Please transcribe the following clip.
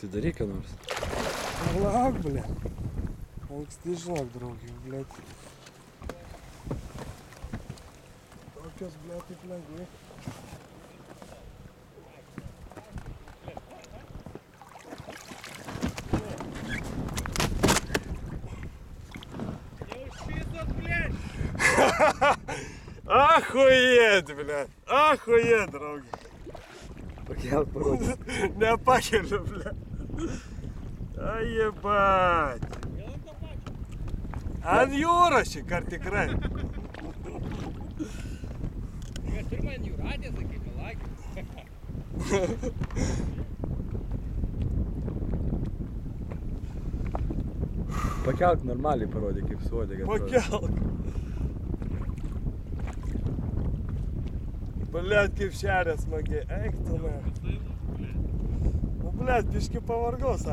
tai daryk ką nors. Lauk, ble. Anksti žinok, draugiai, blėt. Tokios, blėt, taip lengvai. Ахуєть, блядь! Ахуєть, draugi! Pakelk parodyk. Nepakeliu, blядь! Ai, jebать! Ant jūros šį kartą tikrai! Ir man jūratė, sakai, melagė. Pakelk normaliai parodyk, kaip su uodega. Pakelk! Блядь, kaip šerė smagiai, eik tu, ne. Nu, blядь, biški pavargau, sakė.